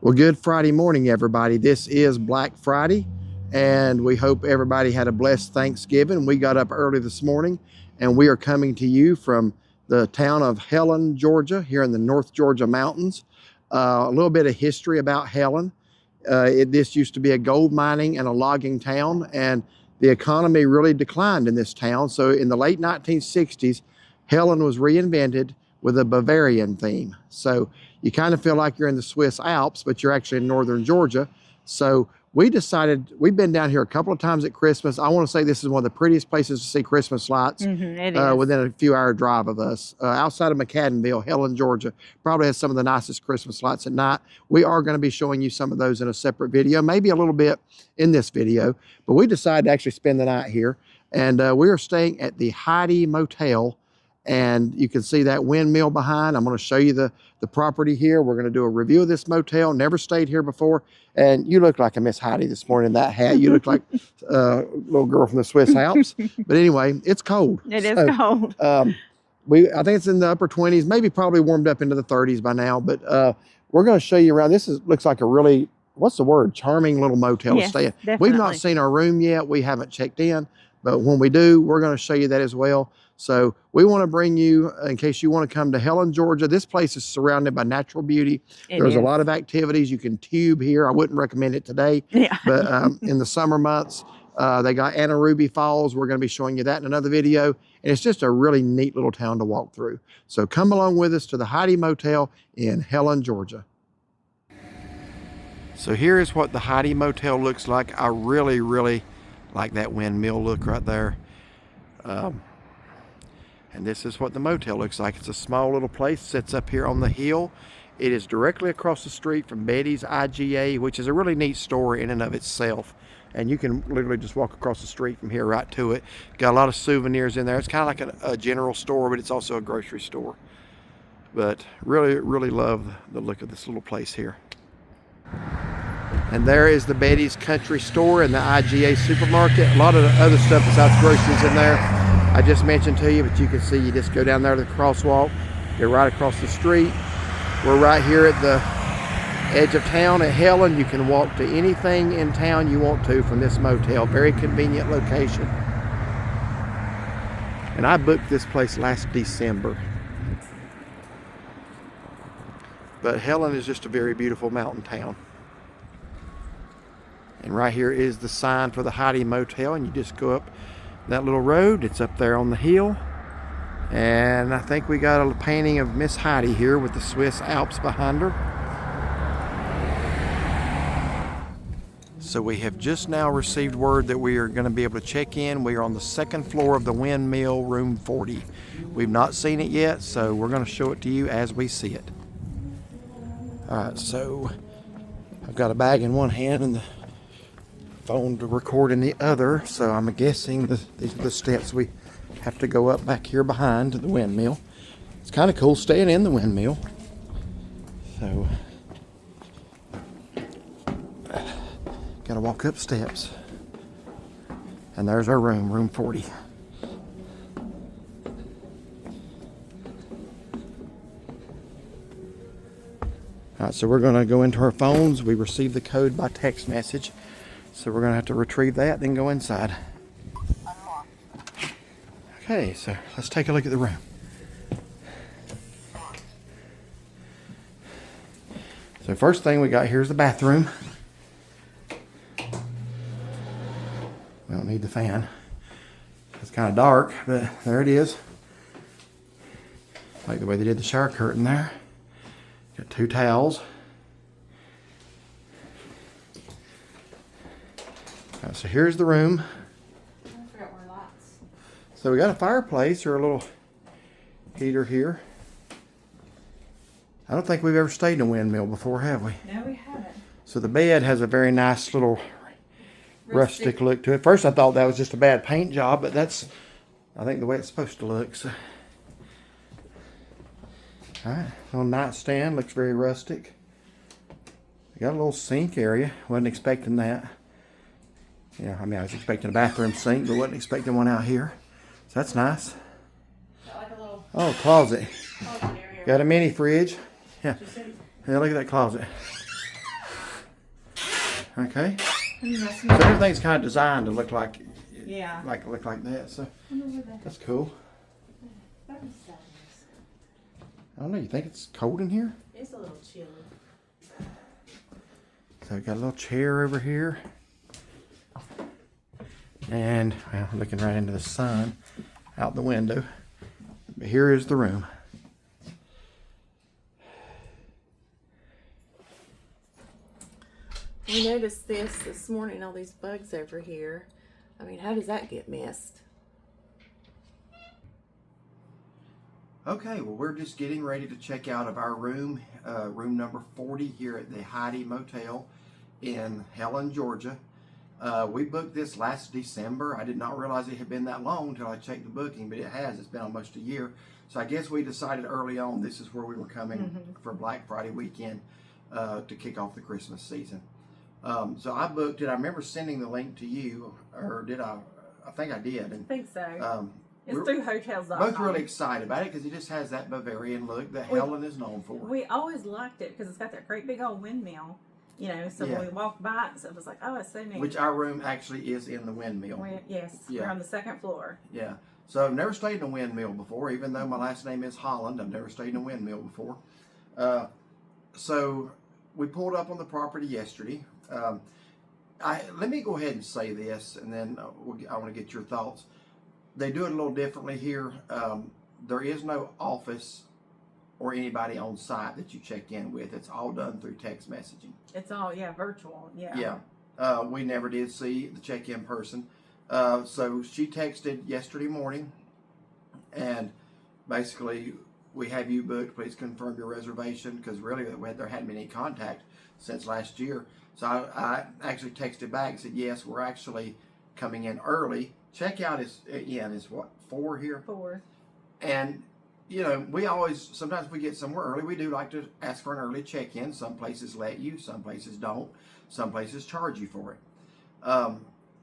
Well, good Friday morning, everybody. This is Black Friday, and we hope everybody had a blessed Thanksgiving. We got up early this morning, and we are coming to you from the town of Helen, Georgia, here in the North Georgia mountains. A little bit of history about Helen. This used to be a gold mining and a logging town, and the economy really declined in this town. So in the late 1960s, Helen was reinvented with a Bavarian theme. So you kind of feel like you're in the Swiss Alps, but you're actually in northern Georgia. So we decided, we've been down here a couple of times at Christmas. I want to say this is one of the prettiest places to see Christmas lights within a few hour drive of us. Outside of McAdenville, Helen, Georgia, probably has some of the nicest Christmas lights at night. We are going to be showing you some of those in a separate video, maybe a little bit in this video, but we decided to actually spend the night here. And we are staying at the Heidi Motel. And you can see that windmill behind. I'm going to show you the property here. We're going to do a review of this motel. Never stayed here before. And you look like a Miss Heidi this morning in that hat. You look like a little girl from the Swiss Alps. But anyway, it's cold. It is cold. I think it's in the upper 20s, maybe probably warmed up into the 30s by now. But we're going to show you around. Looks like a really, what's the word, charming little motel to stay in. Definitely. We've not seen our room yet. We haven't checked in. But when we do, we're going to show you that as well. So we want to bring you, in case you want to come to Helen, Georgia. This place is surrounded by natural beauty. There's a lot of activities. You can tube here. I wouldn't recommend it today. But in the summer months, they got Anaruby Falls. We're going to be showing you that in another video. And it's just a really neat little town to walk through. So come along with us to the Heidi Motel in Helen, Georgia. So here is what the Heidi Motel looks like. I really, really like that windmill look right there. And this is what the motel looks like. It's a small little place, sits up here on the hill. It is directly across the street from Betty's IGA, which is a really neat store in and of itself. And you can literally just walk across the street from here right to it. Got a lot of souvenirs in there. It's kind of like a general store, but it's also a grocery store. But really, really love the look of this little place here. And there is the Betty's Country Store and the IGA supermarket. A lot of the other stuff besides groceries in there I just mentioned to you, but you can see you just go down there to the crosswalk. You're right across the street. We're right here at the edge of town at Helen. You can walk to anything in town you want to from this motel. Very convenient location. And I booked this place last December. But Helen is just a very beautiful mountain town. And right here is the sign for the Heidi Motel, and you just go up that little road. It's up there on the hill. And I think we got a painting of Miss Heidi here with the Swiss Alps behind her. So we have just now received word that we are going to be able to check in. We are on the second floor of the windmill, room 40. We've not seen it yet, so we're going to show it to you as we see it. All right, so I've got a bag in one hand and the phone to record in the other, so I'm guessing these are the steps we have to go up back here behind the windmill. It's kind of cool staying in the windmill. So, gotta walk up steps. And there's our room, room 40. Alright, so we're gonna go into our phones. We received the code by text message. So we're going to have to retrieve that, then go inside. Okay, so let's take a look at the room. So first thing we got here is the bathroom. We don't need the fan. It's kind of dark, but there it is. Like the way they did the shower curtain there. Got 2 towels. Right, so here's the room. I forgot more lights. So we got a fireplace or a little heater here. I don't think we've ever stayed in a windmill before, have we? No, we haven't. So the bed has a very nice little rustic look to it. First I thought that was just a bad paint job, but that's, I think, the way it's supposed to look. So. All right, little nightstand, looks very rustic. We got a little sink area. Wasn't expecting that. Yeah, I mean, I was expecting a bathroom sink, but wasn't expecting one out here. So that's nice. Got like a little closet. area. Got a mini fridge. Yeah. Yeah, look at that closet. Okay. That's So everything's kind of designed to look like, Yeah. look like that. So I wonder where that's cool. the thermostat is. I don't know. You think it's cold in here? It's a little chilly. So we got a little chair over here, and well, looking right into the sun out the window. But here is the room. We noticed this morning, all these bugs over here. I mean, how does that get missed? Okay, well, we're just getting ready to check out of our room, room number 40 here at the Heidi Motel in Helen, Georgia. We booked this last December. I did not realize it had been that long until I checked the booking, but it has. It's been almost a year. So I guess we decided early on this is where we were coming for Black Friday weekend to kick off the Christmas season. So I booked it. I remember sending the link to you, or did I? I think I did. And, I think so. It's we're through hotels.com. both really excited about it because it just has that Bavarian look that Helen is known for. We always liked it because it's got that great big old windmill, you know. So Yeah. when we walked by it, so it was like, oh, it's so neat. Which our room actually is in the windmill. Yes, Yeah. we're on the second floor. Yeah. So I've never stayed in a windmill before, even though my last name is Holland. I've never stayed in a windmill before. So we pulled up on the property yesterday. Let me go ahead and say this, and then I want to get your thoughts. They do it a little differently here. There is no office or anybody on site that you check in with. It's all done through text messaging. It's all virtual. Yeah. Yeah. We never did see the check-in person. So she texted yesterday morning, and basically, we have you booked. Please confirm your reservation, because really there hadn't been any contact since last year. So I actually texted back and said, yes, we're actually coming in early. Checkout is what, 4 here? 4. And, you know, we always, sometimes if we get somewhere early, we do like to ask for an early check-in. Some places let you, some places don't. Some places charge you for it.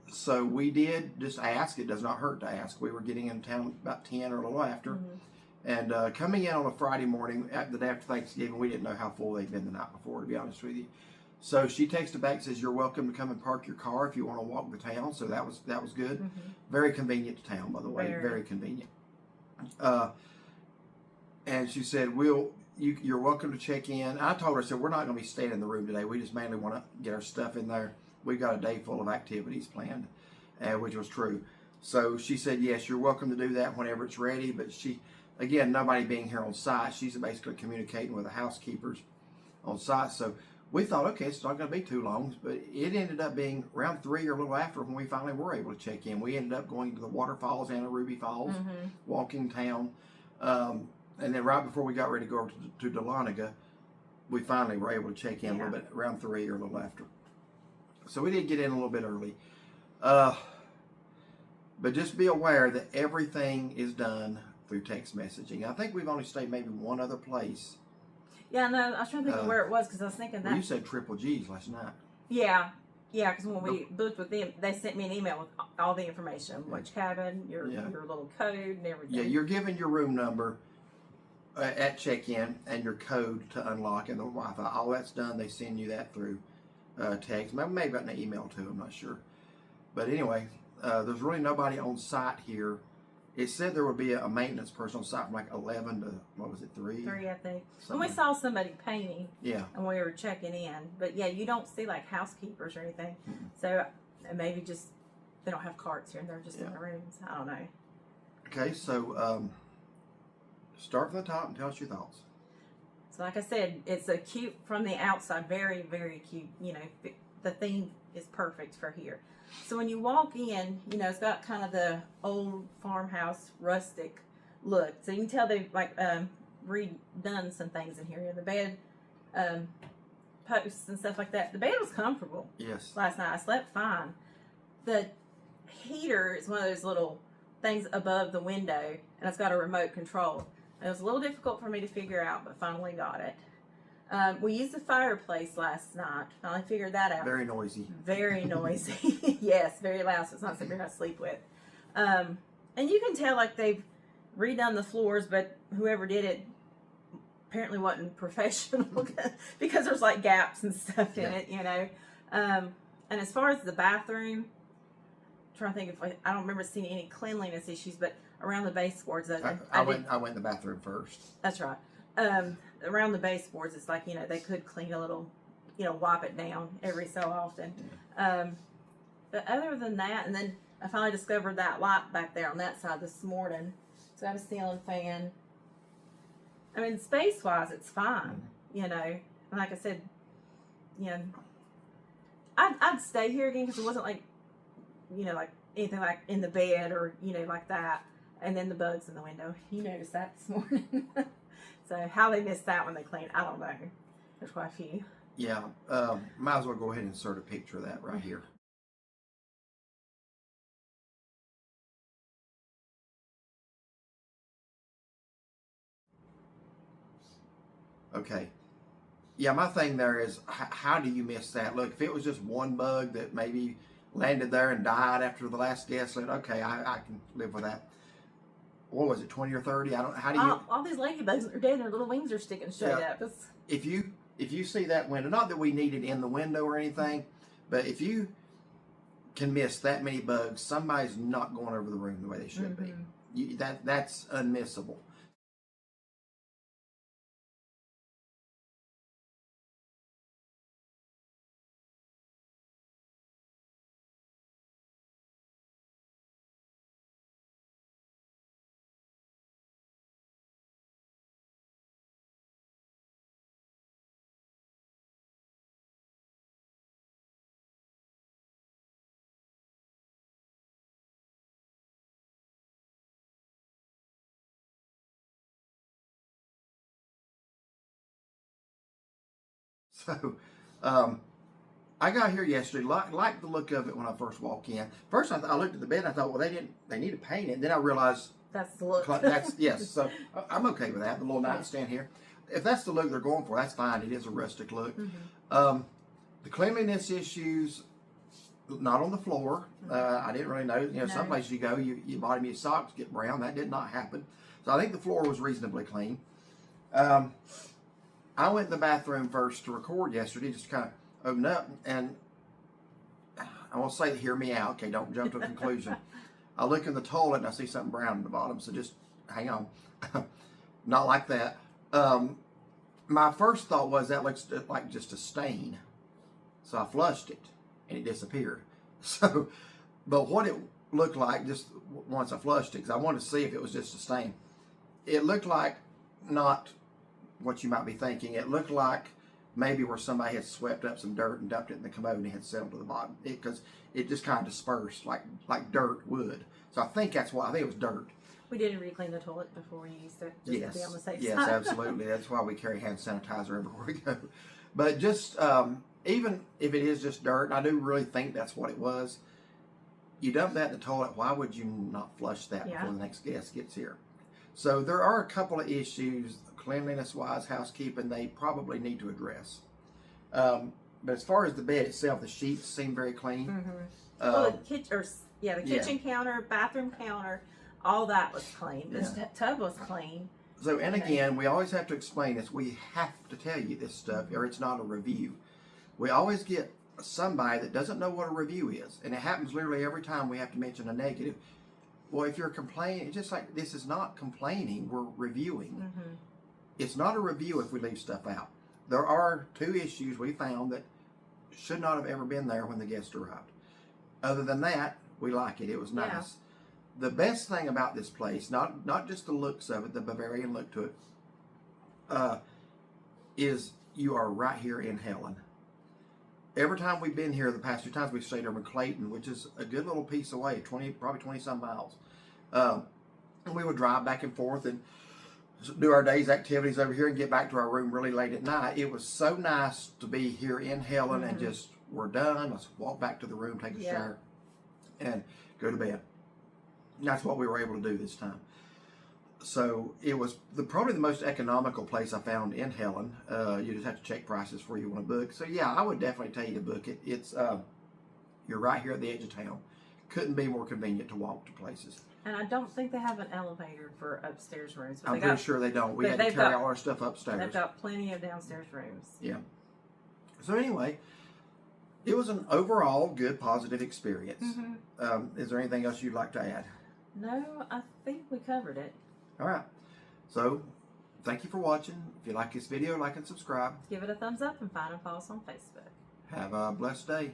So we did just ask. It does not hurt to ask. We were getting in town about 10 or a little after. And coming in on a Friday morning, the day after Thanksgiving, we didn't know how full they'd been the night before, to be honest with you. So she texted back, says, you're welcome to come and park your car if you want to walk the town. So that was good. Very convenient to town, by the way. Very convenient. And she said, you're welcome to check in. I told her, I said, we're not going to be staying in the room today. We just mainly want to get our stuff in there. We've got a day full of activities planned, which was true. So she said, yes, you're welcome to do that whenever it's ready. But she, again, nobody being here on site, she's basically communicating with the housekeepers on site. So we thought, okay, it's not going to be too long, but it ended up being around 3 or a little after when we finally were able to check in. We ended up going to the waterfalls and the Ruby Falls, walking town. And then right before we got ready to go to Dahlonega, we finally were able to check in a little bit, around 3 or a little after. So we did get in a little bit early. But just be aware that everything is done through text messaging. I think we've only stayed maybe one other place. Yeah, no, I was trying to think of where it was because I was thinking that. Well, you said Triple G's last night. Yeah, because when we booked with them, they sent me an email with all the information, which cabin, your little code, and everything. Yeah, you're given your room number at check-in and your code to unlock and the Wi-Fi. All that's done. They send you that through text, maybe an email too. I'm not sure. But anyway, there's really nobody on site here. It said there would be a maintenance person on site from like 11 to, what was it, 3? 3, I think. And we saw somebody painting. Yeah. And we were checking in. But yeah, you don't see like housekeepers or anything. So maybe just, they don't have carts here and they're just in the rooms. I don't know. Okay, so start from the top and tell us your thoughts. So like I said, it's a cute from the outside, very, very cute. You know, the theme is perfect for here. So when you walk in, you know, it's got kind of the old farmhouse rustic look. So you can tell they've like redone some things in here. The bed posts and stuff like that. The bed was comfortable. Yes. Last night I slept fine. The heater is one of those little things above the window, and it's got a remote control. It was a little difficult for me to figure out, but finally got it. We used the fireplace last night. Finally figured that out. Very noisy. Very noisy. Yes, very loud, so it's not something you're going to sleep with. And you can tell like they've redone the floors, but whoever did it apparently wasn't professional because there's like gaps and stuff in it, you know. And as far as the bathroom, I'm trying to think if I don't remember seeing any cleanliness issues, but around the baseboards, I went in the bathroom first. That's right. Around the baseboards, it's like, they could clean a little, wipe it down every so often. But other than that, and then I finally discovered that light back there on that side this morning. So I have a ceiling fan. I mean, space-wise, it's fine, And like I said, I'd stay here again because it wasn't like, like anything like in the bed or, like that. And then the bugs in the window. You noticed that this morning. So how they missed that when they cleaned, I don't know. There's quite a few. Yeah, might as well go ahead and insert a picture of that right here. Okay. Yeah, my thing there is, how do you miss that? Look, if it was just one bug that maybe landed there and died after the last guest, okay, I can live with that. What was it, 20 or 30? How do you... All these ladybugs are dead, their little wings are sticking straight up. If you see that window, not that we need it in the window or anything, but if you can miss that many bugs, somebody's not going over the room the way they should be. That's unmissable. So, I got here yesterday, liked the look of it when I first walked in. First, I looked at the bed and I thought, well, they need to paint it. Then I realized that's the look. Yes. So I'm okay with that. The little nightstand here. If that's the look they're going for, that's fine. It is a rustic look. The cleanliness issues, not on the floor. I didn't really know. No. Some places you go, you bottom your socks get brown. That did not happen. So I think the floor was reasonably clean. I went in the bathroom first to record yesterday, just kind of open up, and I want to say, hear me out, okay, don't jump to a conclusion. I look in the toilet and I see something brown in the bottom, so just hang on. Not like that. My first thought was that looks like just a stain. So I flushed it and it disappeared. So, but what it looked like just once I flushed it, because I wanted to see if it was just a stain, it looked like not what you might be thinking. It looked like maybe where somebody had swept up some dirt and dumped it in the commode and it had settled to the bottom, because it just kind of dispersed like dirt would. So I think that's why. I think it was dirt. We did re-clean the toilet before we used it, just to be on the safe side. Yes, absolutely. That's why we carry hand sanitizer everywhere we go. But just even if it is just dirt, and I do really think that's what it was, you dump that in the toilet, why would you not flush that before the next guest gets here? So there are a couple of issues, cleanliness-wise, housekeeping, they probably need to address. But as far as the bed itself, the sheets seem very clean. Well, the kitchen counter, bathroom counter, all that was clean. The tub was clean. So, and again, we always have to explain this. We have to tell you this stuff, or it's not a review. We always get somebody that doesn't know what a review is, and it happens literally every time we have to mention a negative. Well, if you're complaining, it's just like, this is not complaining, we're reviewing. It's not a review if we leave stuff out. There are 2 issues we found that should not have ever been there when the guest arrived. Other than that, we like it. It was nice. Yeah. The best thing about this place, not just the looks of it, the Bavarian look to it, is you are right here in Helen. Every time we've been here, the past 2 times we've stayed over in Clayton, which is a good little piece away, probably 20 some miles. And we would drive back and forth and do our day's activities over here and get back to our room really late at night. It was so nice to be here in Helen and just, we're done. Let's walk back to the room, take a shower, and go to bed. And that's what we were able to do this time. So it was probably the most economical place I found in Helen. You just have to check prices before you want to book. So yeah, I would definitely tell you to book it. It's you're right here at the edge of town. Couldn't be more convenient to walk to places. And I don't think they have an elevator for upstairs rooms. I'm pretty sure they don't. We had to carry all our stuff upstairs. They've got plenty of downstairs rooms. Yeah. So anyway, It was an overall good, positive experience. Mm-hmm. Is there anything else you'd like to add? No, I think we covered it. All right. So, thank you for watching. If you like this video, like and subscribe. Give it a thumbs up and follow us on Facebook. Have a blessed day.